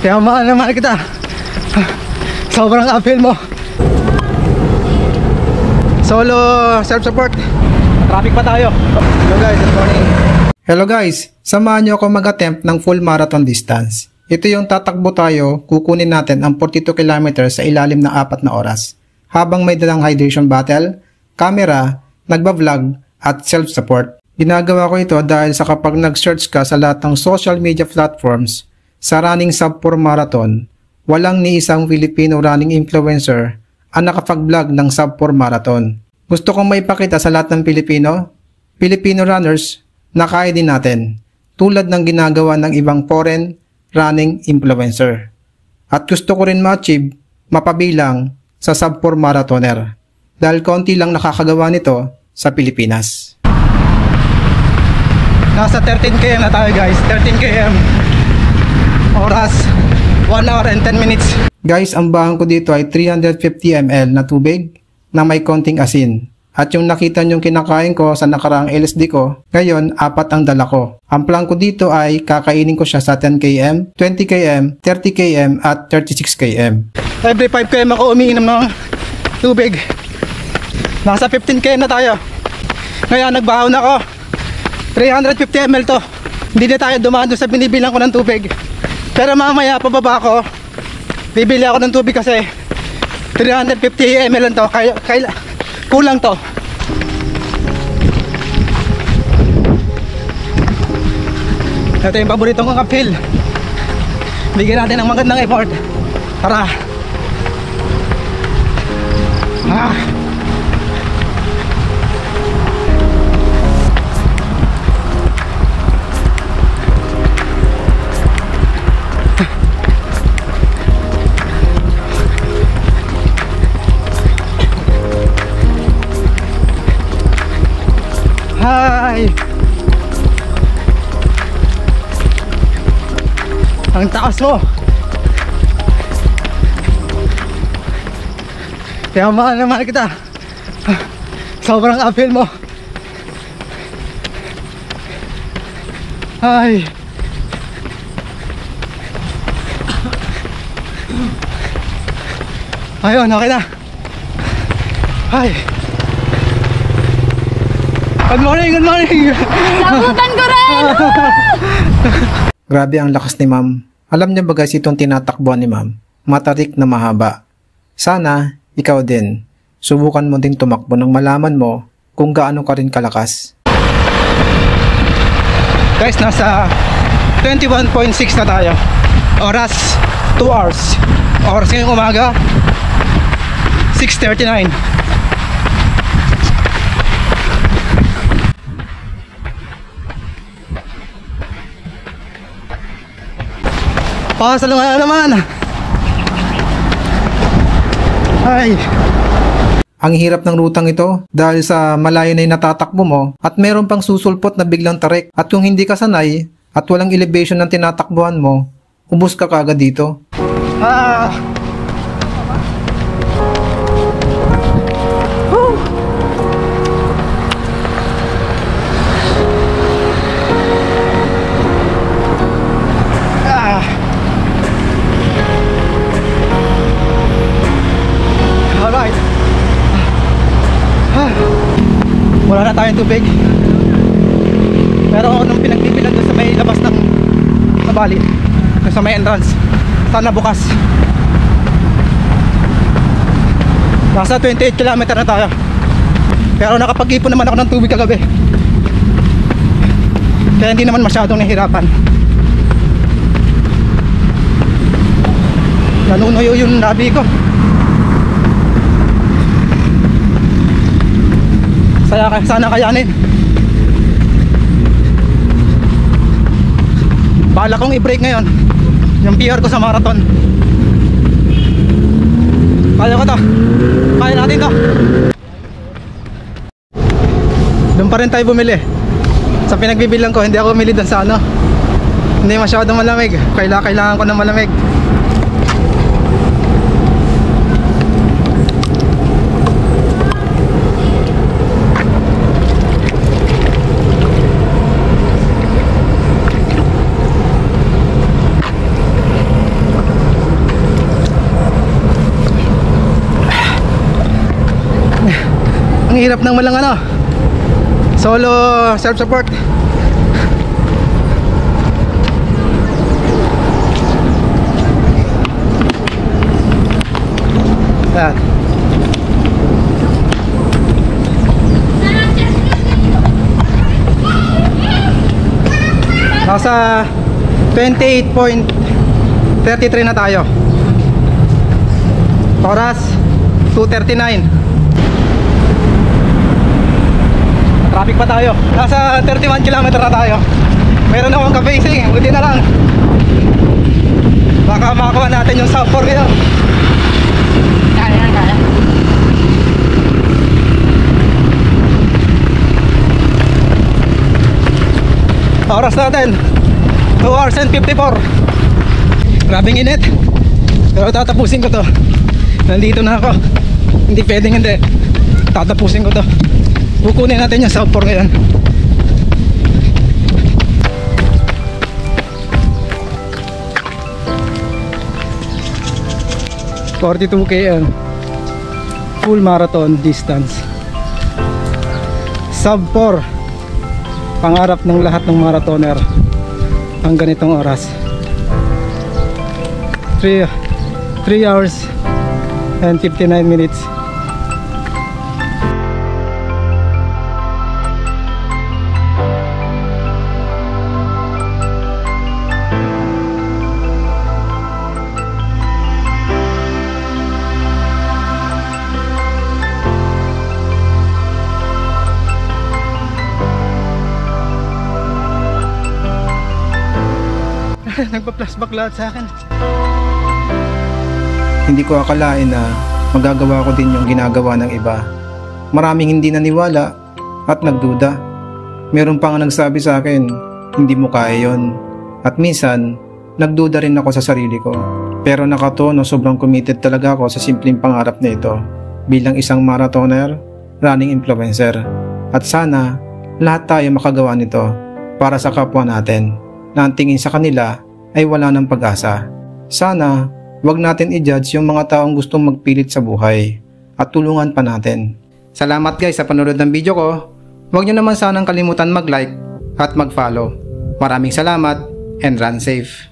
Kaya mahal na mahal kita. Sobrang uphill mo. Solo self-support. Traffic pa tayo. Hello guys, good morning. Hello guys, samahan nyo ako mag-attempt ng full marathon distance. Ito yung tatakbo tayo, kukunin natin ang 42 kilometers sa ilalim ng 4 na oras. Habang may dalang hydration bottle, camera, nagba-vlog at self-support. Ginagawa ko ito dahil sa kapag nag-search ka sa lahat ng social media platforms sa running sub-4 marathon, walang ni isang Filipino running influencer ang nakapag-vlog ng sub-4 marathon. Gusto kong maipakita sa lahat ng Filipino runners na kaya din natin, tulad ng ginagawa ng ibang foreign running influencer. At gusto ko rin ma-achieve, mapabilang sa sub-4 marathoner dahil konti lang nakakagawa nito sa Pilipinas. Nasa 13 km na tayo guys, 13 km. Oras 1 hour and 10 minutes. Guys, ang bahan ko dito ay 350 ml na tubig na may konting asin. At yung nakita nyong kinakain ko sa nakaraang LSD ko, ngayon 4 ang dala ko. Ang plan ko dito ay kakainin ko siya sa 10 km, 20 km, 30 km at 36 km. Every 5 km ako umiinom ng tubig. Nasa 15 km na tayo. Ngayon nagbahon ako. 350 ml to. Hindi na tayo dumaan doon sa binibilang ko ng tubig. Pero mamaya pababa ako. Bibili ako ng tubig kasi 350 ml lang to. Kulang to. Ito yung paborito kong uphill. Bigyan natin ng magandang effort. Tara. Hi! Ang taas mo! Kaya mahal na mahal kita. Sobrang uphill mo. Hi! Ayun, okay na. Hi! Good morning, good morning! Nabutan ko rin! Grabe ang lakas ni ma'am. Alam niyo ba guys itong tinatakbuhan ni ma'am? Matarik na mahaba. Sana, ikaw din. Subukan mo din tumakbo nang malaman mo kung gaano ka rin kalakas. Guys, nasa 21.6 na tayo. Oras, 2 hours. Oras ngayong umaga, 6:39. Pasalungan na naman. Ay. Ang hirap ng rutang ito dahil sa malayo na yung natatakbo mo at meron pang susulpot na biglang tarik at kung hindi ka sanay at walang elevation ng tinatakbuhan mo, ubos ka kagad dito. Wala na tayong tubig. Pero nung pinagbibilan doon sa may labas ng Nabali, sa may entrance, sana bukas. Nasa 28 km na tayo. Pero nakapag-ipon naman ako ng tubig kagabi, kaya hindi naman masyadong nahirapan. Nanunuyo yung labi ko. Sana kayanin. Bala kong i-break ngayon yung PR ko sa marathon. Kaya ko to. Kaya natin to. Doon pa rin tayo bumili. Sa pinagbibilang ko, hindi ako bumili doon sa ano. Hindi masyadong malamig. Kailangan ko ng malamig. Ang hirap ng walang ano, solo self-support. Yan. Nasa 28.33 na tayo. Oras 2:39. Traffic pa tayo. Nasa 31 km na tayo. Meron akong ka-facing, buti na lang. Baka makakuha natin yung sub 4 ngayon. Kaya. Oras natin 2 hours and 54. Grabing init. Pero tatapusin ko to. Nandito na ako. Hindi pwedeng hindi. Tatapusin ko to. Kukunin natin yung sub 4 ngayon. ...42 km full marathon distance, sub 4, pangarap ng lahat ng marathoner ang ganitong oras. 3 hours and 59 minutes. Nagpa-flashback lahat sa akin. Hindi ko akalain na magagawa ko din yung ginagawa ng iba. Maraming hindi naniwala at nagduda. Meron pa nga nagsabi sa akin, hindi mo kaya yun. At minsan, nagduda rin ako sa sarili ko. Pero nakatono, sobrang committed talaga ako sa simpleng pangarap na ito bilang isang marathoner, running influencer. At sana, lahat tayo makagawa nito para sa kapwa natin na ang tingin sa kanila ay wala ng pag-asa. Sana, wag natin i-judge yung mga taong gustong magpilit sa buhay at tulungan pa natin. Salamat guys sa panonood ng video ko. Huwag nyo naman sanang kalimutan mag-like at mag-follow. Maraming salamat and run safe.